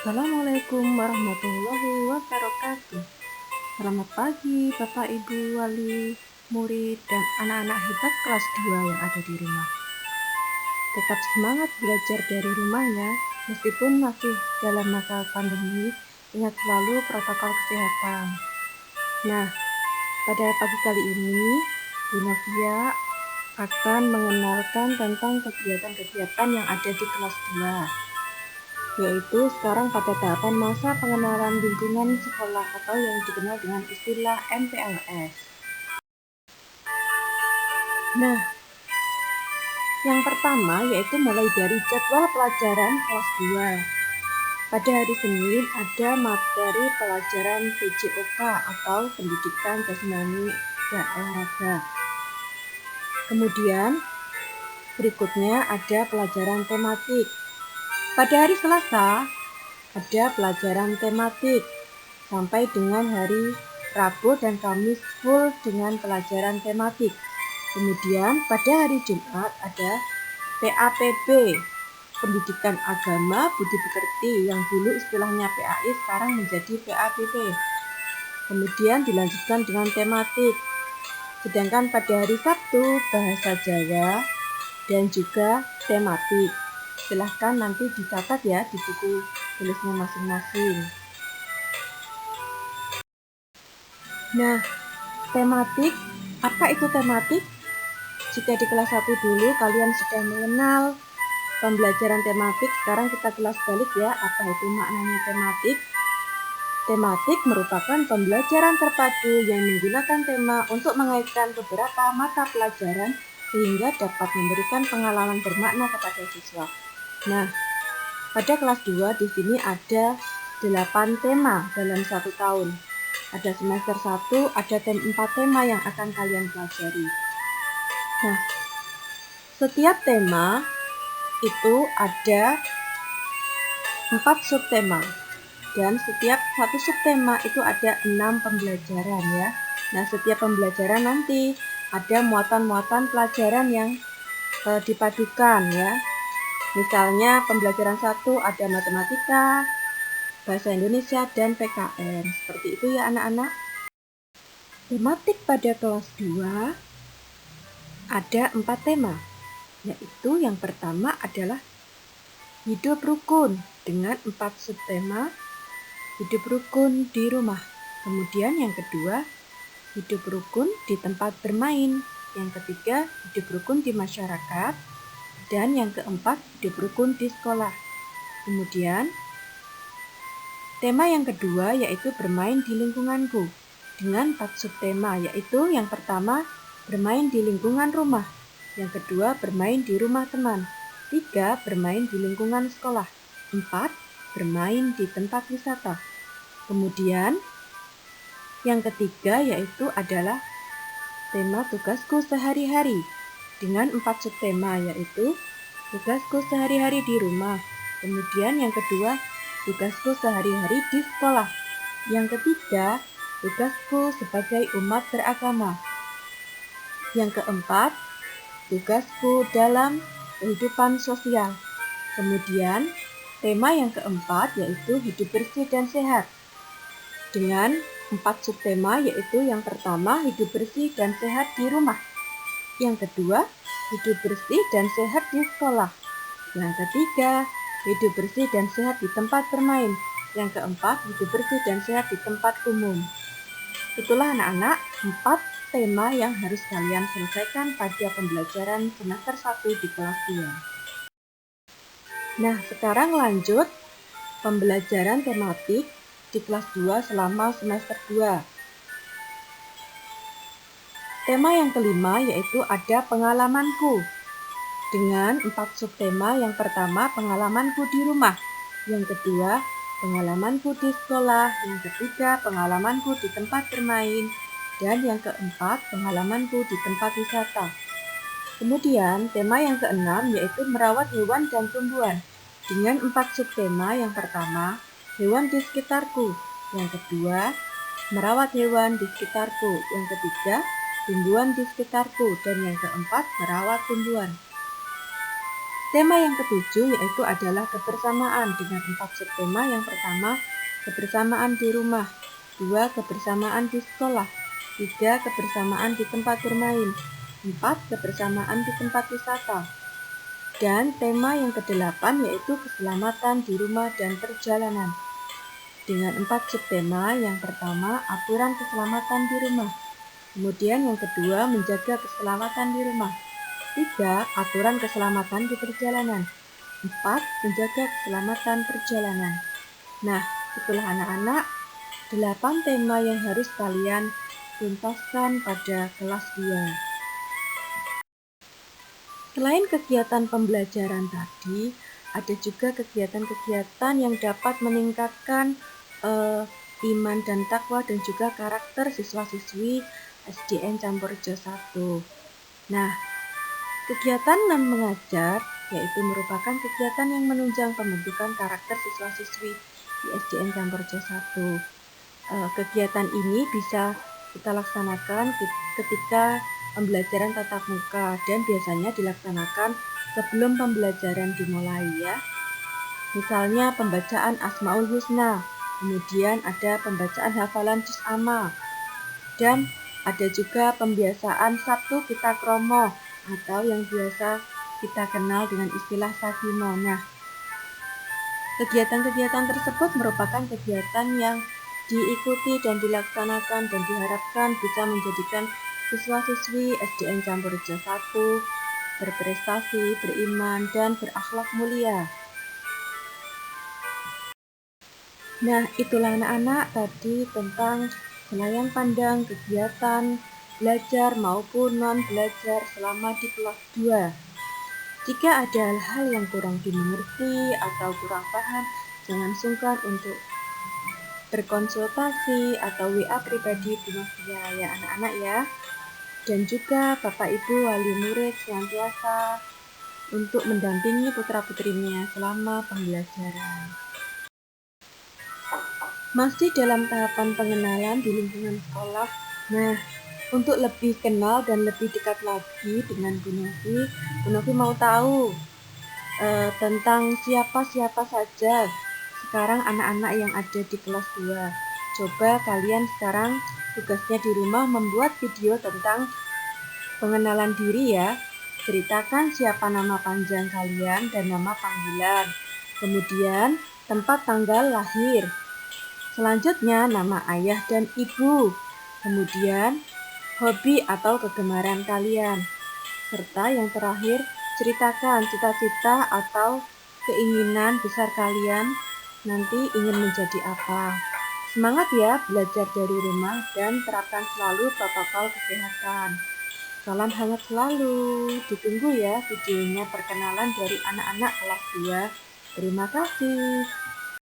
Assalamualaikum warahmatullahi wabarakatuh. Selamat pagi Bapak Ibu wali murid dan anak-anak hebat kelas 2 yang ada di rumah. Tetap semangat belajar dari rumah ya, meskipun masih dalam masa pandemi, ingat selalu protokol kesehatan. Nah, pada pagi kali ini, Bu Novia akan mengenalkan tentang kegiatan-kegiatan yang ada di kelas 2, yaitu sekarang pada tahapan masa pengenalan lingkungan sekolah atau yang dikenal dengan istilah MPLS. Nah, yang pertama yaitu mulai dari jadwal pelajaran kelas 2. Pada hari Senin ada materi pelajaran PJOK atau Pendidikan Jasmani dan Olahraga. Kemudian berikutnya ada pelajaran tematik. Pada hari Selasa ada pelajaran tematik sampai dengan hari Rabu dan Kamis full dengan pelajaran tematik. Kemudian pada hari Jumat ada PAPB, Pendidikan Agama Budi Pekerti, yang dulu istilahnya PAI sekarang menjadi PAPB. Kemudian dilanjutkan dengan tematik. Sedangkan pada hari Sabtu bahasa Jawa dan juga tematik. Silahkan nanti dicatat ya di buku tulisnya masing-masing. Nah, tematik, apa itu tematik? Jika di kelas 1 dulu kalian sudah mengenal pembelajaran tematik, sekarang kita kelas balik ya, apa itu maknanya tematik? Tematik merupakan pembelajaran terpadu yang menggunakan tema untuk mengaitkan beberapa mata pelajaran sehingga dapat memberikan pengalaman bermakna kepada siswa. Nah, pada kelas 2 di sini ada 8 tema dalam 1 tahun. Ada semester 1, ada 4 tema yang akan kalian pelajari. Nah, setiap tema itu ada 4 subtema. Dan setiap satu subtema itu ada 6 pembelajaran ya. Nah, setiap pembelajaran nanti ada muatan-muatan pelajaran yang dipadukan ya. Misalnya pembelajaran 1 ada matematika, bahasa Indonesia, dan PKN. Seperti itu ya anak-anak. Tematik pada kelas 2 ada 4 tema, yaitu yang pertama adalah hidup rukun dengan 4 subtema, hidup rukun di rumah. Kemudian yang kedua, hidup rukun di tempat bermain. Yang ketiga, hidup rukun di masyarakat. Dan yang keempat, hidup rukun di sekolah. Kemudian, tema yang kedua yaitu bermain di lingkunganku dengan 4 subtema, yaitu yang pertama, bermain di lingkungan rumah. Yang kedua, bermain di rumah teman. 3, bermain di lingkungan sekolah. 4, bermain di tempat wisata. Kemudian, yang ketiga yaitu adalah tema tugasku sehari-hari dengan 4 subtema, yaitu tugasku sehari-hari di rumah. Kemudian yang kedua, tugasku sehari-hari di sekolah. Yang ketiga, tugasku sebagai umat beragama. Yang keempat, tugasku dalam kehidupan sosial. Kemudian, tema yang keempat yaitu hidup bersih dan sehat. Dengan 4 subtema, yaitu yang pertama, hidup bersih dan sehat di rumah. Yang kedua, hidup bersih dan sehat di sekolah. Yang ketiga, hidup bersih dan sehat di tempat bermain. Yang keempat, hidup bersih dan sehat di tempat umum. Itulah anak-anak 4 tema yang harus kalian selesaikan pada pembelajaran semester 1 di kelas 2. Nah, sekarang lanjut pembelajaran tematik di kelas 2 selama semester 2. Tema yang kelima yaitu ada pengalamanku. Dengan 4 subtema, yang pertama pengalamanku di rumah, yang kedua pengalamanku di sekolah, yang ketiga pengalamanku di tempat bermain, dan yang keempat pengalamanku di tempat wisata. Kemudian tema yang keenam yaitu merawat hewan dan tumbuhan dengan 4 subtema, yang pertama hewan di sekitarku, yang kedua merawat hewan di sekitarku, yang ketiga tumbuhan di sekitarku, dan yang keempat merawat tumbuhan. Tema yang ketujuh yaitu adalah kebersamaan dengan 4 subtema. Yang pertama, kebersamaan di rumah. 2, kebersamaan di sekolah. 3, kebersamaan di tempat bermain. 4, kebersamaan di tempat wisata. Dan tema yang kedelapan yaitu keselamatan di rumah dan perjalanan. Dengan 4 subtema, yang pertama, aturan keselamatan di rumah. Kemudian yang kedua, menjaga keselamatan di rumah. 3, aturan keselamatan di perjalanan. 4, menjaga keselamatan perjalanan. Nah, itulah anak-anak 8 tema yang harus kalian tuntaskan pada kelas 2. Selain kegiatan pembelajaran tadi, ada juga kegiatan-kegiatan yang dapat meningkatkan iman dan takwa dan juga karakter siswa-siswi SDN Campurjo 1. Nah, kegiatan non mengajar yaitu merupakan kegiatan yang menunjang pembentukan karakter siswa-siswi di SDN Campurjo 1. Kegiatan ini bisa kita laksanakan ketika pembelajaran tatap muka dan biasanya dilaksanakan sebelum pembelajaran dimulai ya. Misalnya pembacaan Asmaul Husna, kemudian ada pembacaan hafalan juz amma, dan ada juga pembiasaan Sabtu Kita Kromo atau yang biasa kita kenal dengan istilah Sagimo. Nah, kegiatan-kegiatan tersebut merupakan kegiatan yang diikuti dan dilaksanakan dan diharapkan bisa menjadikan siswa-siswi SDN Campurjo 1 berprestasi, beriman, dan berakhlak mulia. Nah, itulah anak-anak tadi tentang selayang pandang kegiatan belajar maupun non-belajar selama di kelas 2. Jika ada hal-hal yang kurang dimengerti atau kurang paham, jangan sungkan untuk berkonsultasi atau WA pribadi dengan saya ya anak-anak ya. Dan juga Bapak Ibu wali murid senantiasa untuk mendampingi putra-putrinya selama pembelajaran. Masih dalam tahapan pengenalan di lingkungan sekolah. Nah, untuk lebih kenal dan lebih dekat lagi dengan Bu Novi mau tahu tentang siapa-siapa saja sekarang anak-anak yang ada di kelas 2. Coba kalian sekarang tugasnya di rumah membuat video tentang pengenalan diri ya. Ceritakan siapa nama panjang kalian dan nama panggilan. Kemudian tempat tanggal lahir. Selanjutnya nama ayah dan ibu. Kemudian hobi atau kegemaran kalian. Serta yang terakhir, ceritakan cita-cita atau keinginan besar kalian nanti ingin menjadi apa. Semangat ya belajar dari rumah dan terapkan selalu protokol kesehatan. Salam hangat selalu. Ditunggu ya videonya perkenalan dari anak-anak kelas 2. Terima kasih.